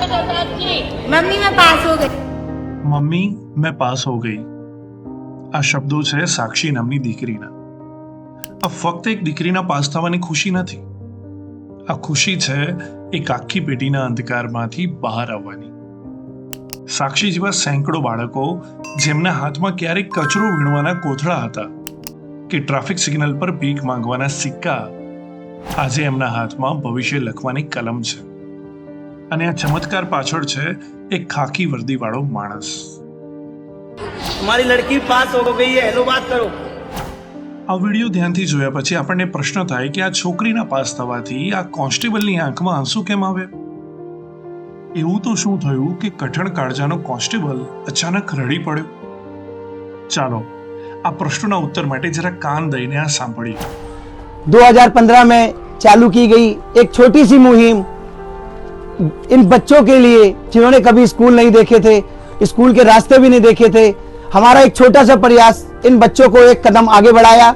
Mummy मैं पास हो गई। મમ્મી મેં પાસ હો ગઈ. આ શબ્દો છે સાક્ષી નામની દીકરીના. આ ફક્ત એક દીકરીના પાસ થવાની ખુશી નથી. આ ખુશી છે એક આખી પેઢીના અંધકારમાંથી બહાર આવવાની. સાક્ષી જેવા સેંકડો બાળકો જેમના હાથમાં ક્યારેક કચરો વીણવાના કોથળા હતા કે ટ્રાફિક સિગ્નલ પર ભીખ માંગવાના સિક્કા, આજે એમના હાથમાં ભવિષ્ય લખવાની કલમ છે. અને આ ચમત્કાર પાછળ છે એક ખાકી વર્દીવાળો માણસ. हमारी लड़की पास हो गई है, हेलो बात करो. આ વિડીયો ધ્યાનથી જોયા પછી આપણને પ્રશ્ન થાય કે આ છોકરીના પાસ થવાથી આ કોન્સ્ટેબલની આંખમાં આંસુ કેમ આવે? એવું તો શું થયું કે કઠણ કાળજાનો કોન્સ્ટેબલ અચાનક રડી પડ્યો? ચાલો આ પ્રશ્નના ઉત્તર માટે જરા કાન દઈને આ સાંભળીએ. 2015 में चालू की गई एक छोटी सी मुहिम इन बच्चों के लिए जिन्होंने कभी स्कूल नहीं देखे थे, स्कूल के रास्ते भी नहीं देखे थे. हमारा एक छोटा सा प्रयास इन बच्चों को एक कदम आगे बढ़ाया.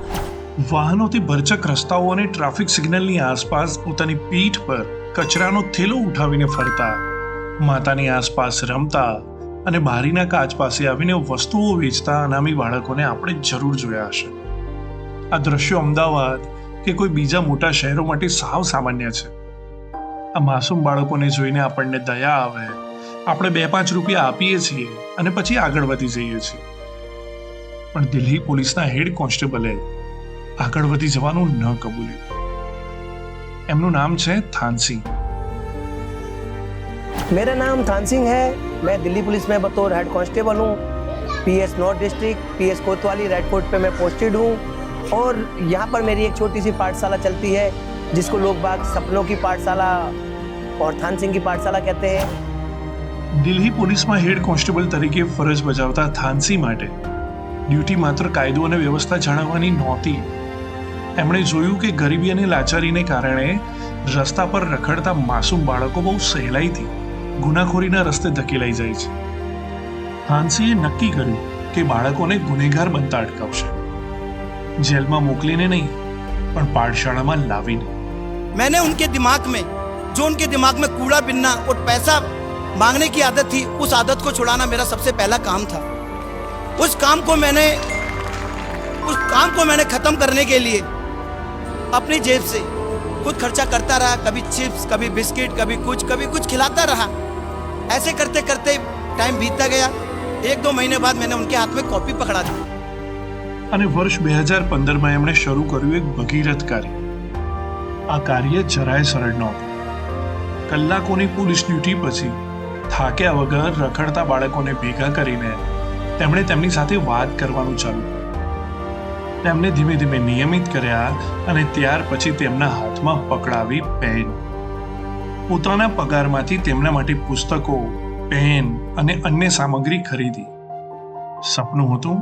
વાહનોથી ભરચક રસ્તાઓ અને ટ્રાફિક સિગ્નલની આસપાસ પોતાની પીઠ પર કચરાનો થેલો ઉઠાવીને ફરતા, માતાની આસપાસ રમતા અને બારીના કાચ પાસે આવીને વસ્તુઓ વેચતા અનામી બાળકોને આપણે જરૂર જોયા હશે. આ દ્રશ્યો અમદાવાદ કે કોઈ બીજા મોટા શહેરો માટે સાવ સામાન્ય છે. આ માસૂમ બાળકોને જોઈને આપણને દયા આવે, આપણે 2-5 રૂપિયા આપીએ છીએ અને પછી આગળ વધી જઈએ છીએ. પણ દિલ્હી પોલીસના હેડ કોન્સ્ટેબલે આગળ વધી જવાનું ન કબૂલ્યું. એમનું નામ છે થાનસિંહ. मेरा नाम थान सिंह है. मैं दिल्ली पुलिस में बतौर हेड कांस्टेबल हूँ. पीएस नॉर्थ डिस्ट्रिक्ट, पीएस कोतवाली रेड फोर्ट पे मैं पोस्टेड हूँ. और यहाँ पर मेरी एक छोटी सी पाठशाला चलती है जिसको लोग बाग सपनों की पाठशाला और थान सिंह की पाठशाला कहते हैं. દિલ્હી પોલીસમાં હેડ કોન્સ્ટેબલ તરીકે ફરજ બજાવતા થાનસી માટે ડ્યુટી માત્ર કાયદો અને વ્યવસ્થા જાળવવાની નહોતી. એમણે જોયું કે ગરીબી અને લાચારીને કારણે રસ્તા પર રખડતા માસૂમ બાળકો બહુ સહેલાઈથી ગુનાખોરીના રસ્તે ધકેલાઈ જાય છે. થાનસીએ નક્કી કર્યું કે બાળકોને ગુનેગાર બનતા અટકાવશે. જેલમાં મોકલીને નહીં, પણ પાઠશાળામાં લાવીને. मैंने उनके दिमाग में जो उनके दिमाग में कूड़ा बिनना और पैसा मांगने की आदत थी, उस आदत को छुड़ाना मेरा सबसे पहला काम था. उस काम को मैंने खत्म करने के लिए अपनी जेब से खुद खर्चा करता रहा. कभी चिप्स, कभी बिस्किट, कभी कुछ खिलाता रहा. ऐसे करते करते टाइम बीतता गया. 1-2 महीने बाद मैंने उनके हाथ में कॉपी पकड़ा दी. અને વર્ષ 2015માં એમણે શરૂ કર્યું એક ભગીરથ કાર્ય. આ કાર્ય જરાય સરળ નહોતું. કલાકોની પોલીસ ડ્યુટી પછી થાક્યા વગર રખડતા બાળકોને ભેગા કરીને તેમણે તેમની સાથે વાત કરવાનું ચાલુ કર્યું. તેમને ધીમે ધીમે નિયમિત કર્યા અને ત્યાર પછી તેમના હાથમાં પકડાવી પેન. પોતાના પગારમાંથી તેમના માટે પુસ્તકો, પેન અને અન્ય સામગ્રી ખરીદી. સપનું હતું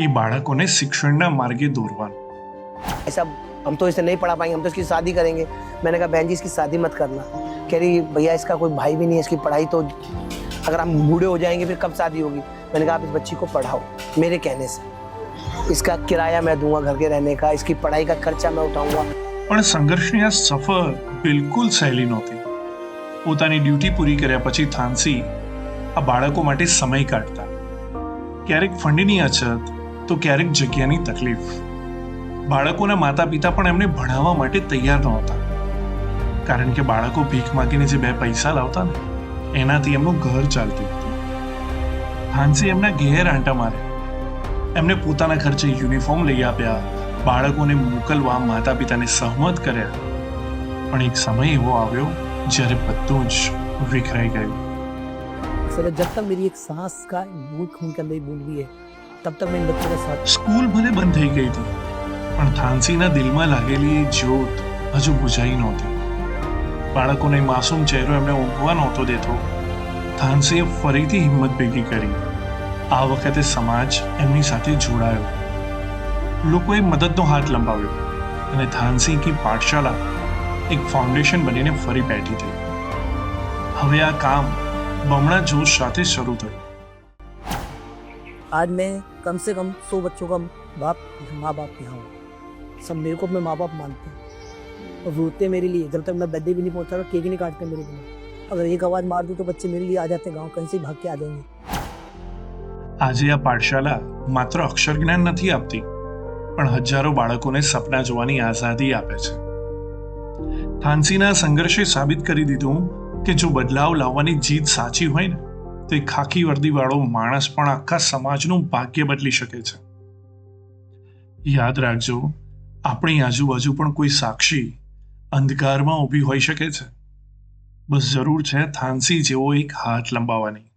એ બાળકોને શિક્ષણના માર્ગે દોરવાનું. ऐसा हम तो इसे नहीं पढ़ा पाएंगे, हम तो इसकी शादी करेंगे. मैंने कहा बहन जी इसकी शादी मत करना. कह रही भैया इसका कोई भाई भी नहीं है, इसकी पढ़ाई तो अगर हम बूढ़े हो जाएंगे फिर कब शादी होगी. मैंने कहा आप इस बच्ची को पढ़ाओ मेरे कहने से. इसका किराया मैं दूंगा घर के रहने का, इसकी पढ़ाई का खर्चा मैं उठाऊंगा. પણ સંઘર્ષની આ સફર બિલકુલ સહેલી નહોતી. પોતાની ડ્યુટી પૂરી કર્યા પછી થાનસી આ બાળકો માટે સમય કાઢતા. ક્યારેક ફંડની અછત તો ક્યારેક જગ્યાની તકલીફ. બાળકોના માતા પિતા પણ એમને ભણાવવા માટે તૈયાર નહોતા, કારણ કે બાળકો ભીખ માંગીને જે 2 પૈસા લાવતા ને એનાથી એમનું ઘર ચાલતું હતું. થાનસી એમના ઘેર આંટા મારે, એમને પોતાના ખર્ચે યુનિફોર્મ લઈ આપ્યા, બાળકોને મોકલવા માતા પિતાને સહમત કર્યા. પણ એક સમય એવો આવ્યો જ્યારે બધું જ વિખરાઈ ગયું. सर जब तक मेरी एक सांस का बूंद खून के अंदर बूंद भी है तब तक मैं इन बच्चों के साथ. સ્કૂલ ભલે બંધ થઈ ગઈ હતી, પણ થાનસીના દિલમાં લાગેલી એ જ્યોત હજુ બુઝાઈ નહોતી. બાળકોને માસૂમ ચહેરો એમને ઊંઘવા નહોતો દેતો. થાનસીએ ફરીથી હિંમત ભેગી કરી. આ વખતે સમાજ એમની સાથે જોડાયો. લોકોએ મદદનો હાથ લંબાવ્યો અને થાનસી કી પાઠશાલા એક ફાઉન્ડેશન બનીને ફરી બેઠી થઈ. હવે આ કામ બમણા જોશ સાથે શરૂ થયું. आज मैं कम से कम 100 बच्चों का माँ बाप यहाँ हूँ. सब मेरे को अपने माँ बाप मानते हैं और रोते मेरे लिए. जब तक मैं बर्थडे भी नहीं पहुँचा रहा, केक ही नहीं काटते मेरे लिए. अगर एक आवाज मार दूं तो बच्चे मेरे लिए आ जाते हैं, गांव कहीं से भाग के आ जाएंगे। આજે આ પાઠશાલા માત્ર અક્ષર જ્ઞાન નથી આપતી, પણ હજારો બાળકોને સપના જોવાની આઝાદી આપે છે. થાનસીના સંઘર્ષે સાબિત કરી દીધું કે જો બદલાવ લાવવાની જીત સાચી હોય ને, તો એક ખાખી વર્દીવાળો માણસ પણ આખા સમાજનું ભાગ્ય બદલી શકે છે. યાદ રાખજો, આપણી આજુબાજુ પણ કોઈ સાક્ષી અંધકારમાં ઊભી હોઈ શકે છે. બસ જરૂર છે થાનસી જેવો એક હાથ લંબાવવાની.